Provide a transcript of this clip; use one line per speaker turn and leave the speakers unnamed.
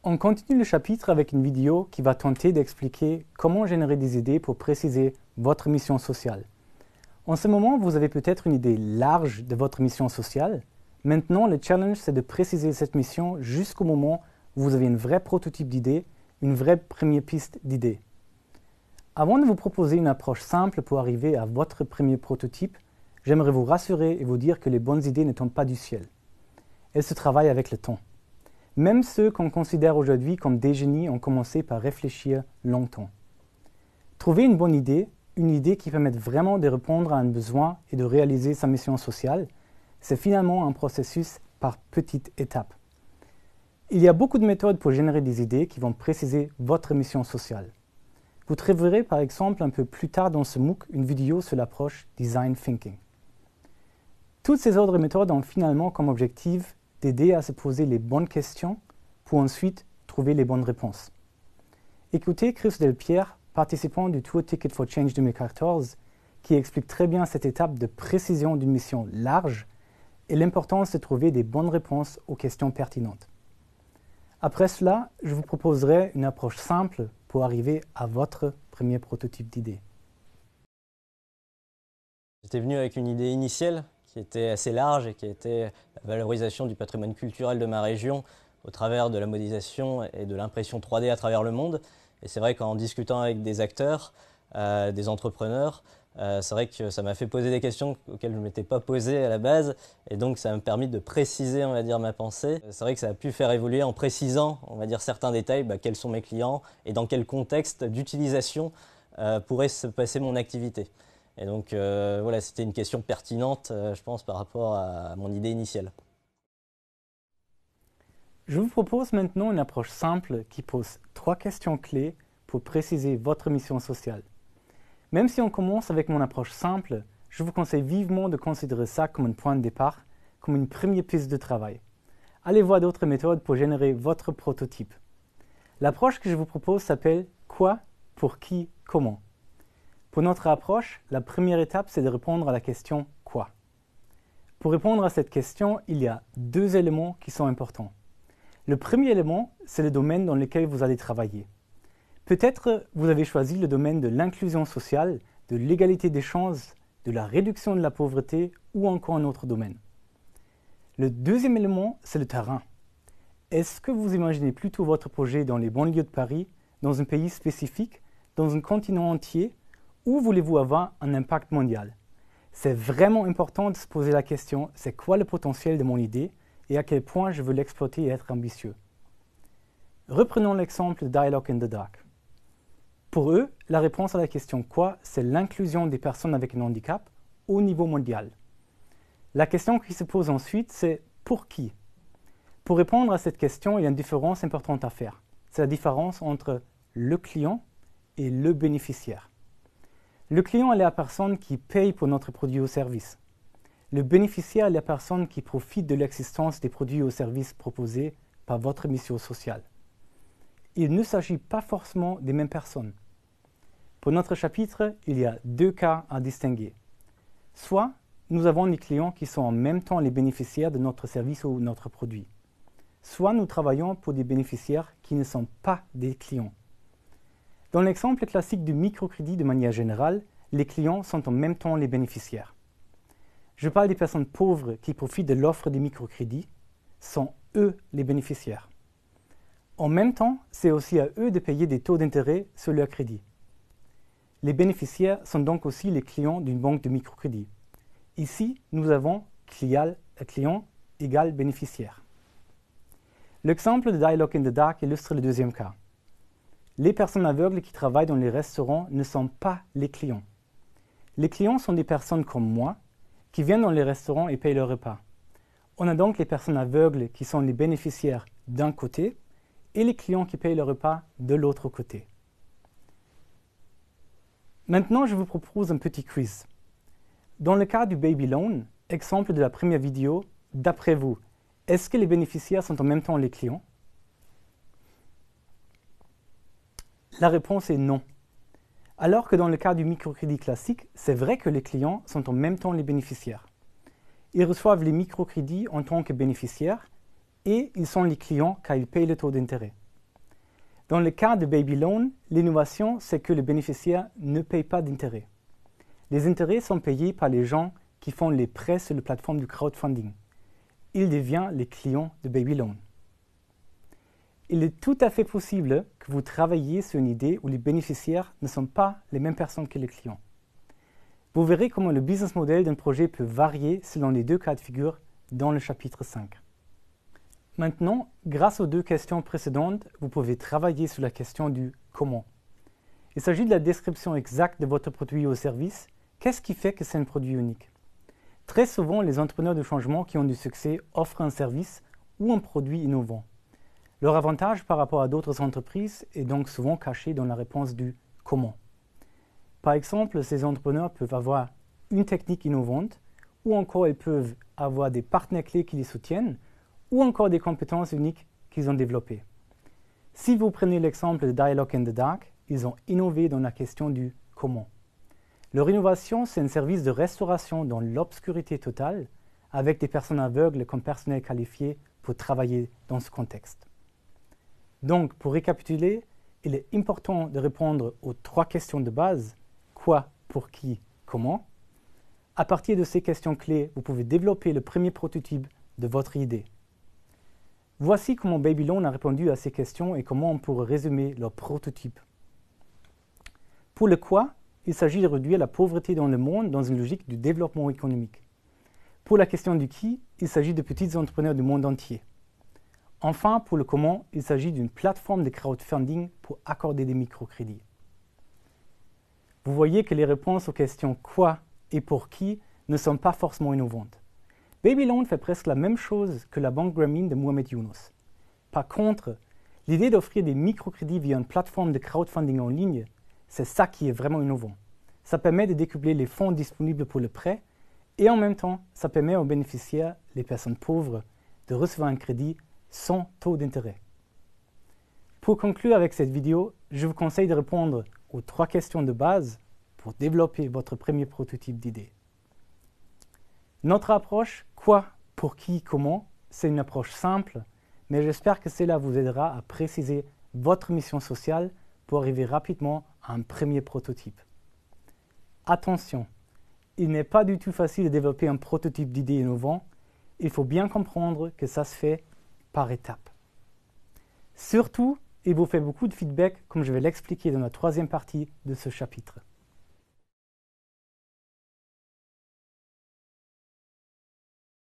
On continue le chapitre avec une vidéo qui va tenter d'expliquer comment générer des idées pour préciser votre mission sociale. En ce moment, vous avez peut-être une idée large de votre mission sociale. Maintenant, le challenge, c'est de préciser cette mission jusqu'au moment où vous avez un vrai prototype d'idée, une vraie première piste d'idée. Avant de vous proposer une approche simple pour arriver à votre premier prototype, j'aimerais vous rassurer et vous dire que les bonnes idées ne tombent pas du ciel. Elles se travaillent avec le temps. Même ceux qu'on considère aujourd'hui comme des génies ont commencé par réfléchir longtemps. Trouver une bonne idée, une idée qui permette vraiment de répondre à un besoin et de réaliser sa mission sociale, c'est finalement un processus par petites étapes. Il y a beaucoup de méthodes pour générer des idées qui vont préciser votre mission sociale. Vous trouverez par exemple un peu plus tard dans ce MOOC une vidéo sur l'approche Design Thinking. Toutes ces autres méthodes ont finalement comme objectif d'aider à se poser les bonnes questions pour ensuite trouver les bonnes réponses. Écoutez Chris Delpierre, participant du Tour Ticket for Change 2014, qui explique très bien cette étape de précision d'une mission large et l'importance de trouver des bonnes réponses aux questions pertinentes. Après cela, je vous proposerai une approche simple pour arriver à votre premier prototype d'idée.
J'étais venu avec une idée initiale qui était assez large et qui était la valorisation du patrimoine culturel de ma région au travers de la modélisation et de l'impression 3D à travers le monde. Et c'est vrai qu'en discutant avec des acteurs, des entrepreneurs, c'est vrai que ça m'a fait poser des questions auxquelles je ne m'étais pas posé à la base, et donc ça m'a permis de préciser, on va dire, ma pensée. C'est vrai que ça a pu faire évoluer en précisant, on va dire, certains détails, quels sont mes clients et dans quel contexte d'utilisation pourrait se passer mon activité. Et donc voilà, c'était une question pertinente, je pense, par rapport à mon idée initiale.
Je vous propose maintenant une approche simple qui pose 3 questions clés pour préciser votre mission sociale. Même si on commence avec mon approche simple, je vous conseille vivement de considérer ça comme un point de départ, comme une première piste de travail. Allez voir d'autres méthodes pour générer votre prototype. L'approche que je vous propose s'appelle « Quoi, pour qui, comment ». Pour notre approche, la première étape, c'est de répondre à la question « Quoi ». Pour répondre à cette question, il y a 2 éléments qui sont importants. Le premier élément, c'est le domaine dans lequel vous allez travailler. Peut-être vous avez choisi le domaine de l'inclusion sociale, de l'égalité des chances, de la réduction de la pauvreté ou encore un autre domaine. Le deuxième élément, c'est le terrain. Est-ce que vous imaginez plutôt votre projet dans les banlieues de Paris, dans un pays spécifique, dans un continent entier, ou voulez-vous avoir un impact mondial? C'est vraiment important de se poser la question, c'est quoi le potentiel de mon idée et à quel point je veux l'exploiter et être ambitieux. Reprenons l'exemple de Dialogue in the Dark. Pour eux, la réponse à la question « Quoi » c'est l'inclusion des personnes avec un handicap au niveau mondial. La question qui se pose ensuite, c'est « Pour qui » Pour répondre à cette question, il y a une différence importante à faire. C'est la différence entre le client et le bénéficiaire. Le client est la personne qui paye pour notre produit ou service. Le bénéficiaire est la personne qui profite de l'existence des produits ou services proposés par votre mission sociale. Il ne s'agit pas forcément des mêmes personnes. Pour notre chapitre, il y a 2 cas à distinguer. Soit nous avons des clients qui sont en même temps les bénéficiaires de notre service ou notre produit. Soit nous travaillons pour des bénéficiaires qui ne sont pas des clients. Dans l'exemple classique du microcrédit de manière générale, les clients sont en même temps les bénéficiaires. Je parle des personnes pauvres qui profitent de l'offre des microcrédits, sont eux les bénéficiaires. En même temps, c'est aussi à eux de payer des taux d'intérêt sur leur crédit. Les bénéficiaires sont donc aussi les clients d'une banque de microcrédit. Ici, nous avons client égale bénéficiaire. L'exemple de Dialogue in the Dark illustre le deuxième cas. Les personnes aveugles qui travaillent dans les restaurants ne sont pas les clients. Les clients sont des personnes comme moi qui viennent dans les restaurants et payent leur repas. On a donc les personnes aveugles qui sont les bénéficiaires d'un côté et les clients qui payent leur repas de l'autre côté. Maintenant, je vous propose un petit quiz. Dans le cas du Baby Loan, exemple de la première vidéo, d'après vous, est-ce que les bénéficiaires sont en même temps les clients? La réponse est non. Alors que dans le cas du microcrédit classique, c'est vrai que les clients sont en même temps les bénéficiaires. Ils reçoivent les microcrédits en tant que bénéficiaires et ils sont les clients car ils payent le taux d'intérêt. Dans le cas de Baby Loan, l'innovation, c'est que le bénéficiaire ne paye pas d'intérêt. Les intérêts sont payés par les gens qui font les prêts sur la plateforme du crowdfunding. Il devient les clients de Baby Loan. Il est tout à fait possible que vous travailliez sur une idée où les bénéficiaires ne sont pas les mêmes personnes que les clients. Vous verrez comment le business model d'un projet peut varier selon les deux cas de figure dans le chapitre 5. Maintenant, grâce aux deux questions précédentes, vous pouvez travailler sur la question du « comment ». Il s'agit de la description exacte de votre produit ou service. Qu'est-ce qui fait que c'est un produit unique? Très souvent, les entrepreneurs de changement qui ont du succès offrent un service ou un produit innovant. Leur avantage par rapport à d'autres entreprises est donc souvent caché dans la réponse du « comment ». Par exemple, ces entrepreneurs peuvent avoir une technique innovante ou encore ils peuvent avoir des partenaires clés qui les soutiennent ou encore des compétences uniques qu'ils ont développées. Si vous prenez l'exemple de Dialogue in the Dark, ils ont innové dans la question du « comment ». Leur innovation, c'est un service de restauration dans l'obscurité totale avec des personnes aveugles comme personnel qualifié pour travailler dans ce contexte. Donc, pour récapituler, il est important de répondre aux trois questions de base « quoi, pour qui, comment ». À partir de ces questions clés, vous pouvez développer le premier prototype de votre idée. Voici comment Baby Loan a répondu à ces questions et comment on pourrait résumer leur prototype. Pour le quoi, il s'agit de réduire la pauvreté dans le monde dans une logique du développement économique. Pour la question du qui, il s'agit de petits entrepreneurs du monde entier. Enfin, pour le comment, il s'agit d'une plateforme de crowdfunding pour accorder des microcrédits. Vous voyez que les réponses aux questions quoi et pour qui ne sont pas forcément innovantes. Baby Loan fait presque la même chose que la banque Grameen de Mohamed Yunus. Par contre, l'idée d'offrir des microcrédits via une plateforme de crowdfunding en ligne, c'est ça qui est vraiment innovant. Ça permet de décupler les fonds disponibles pour le prêt et en même temps, ça permet aux bénéficiaires, les personnes pauvres, de recevoir un crédit sans taux d'intérêt. Pour conclure avec cette vidéo, je vous conseille de répondre aux trois questions de base pour développer votre premier prototype d'idée. Notre approche, quoi, pour qui, comment, c'est une approche simple, mais j'espère que cela vous aidera à préciser votre mission sociale pour arriver rapidement à un premier prototype. Attention, il n'est pas du tout facile de développer un prototype d'idée innovant. Il faut bien comprendre que ça se fait par étapes. Surtout, il vous fait beaucoup de feedback comme je vais l'expliquer dans la troisième partie de ce chapitre.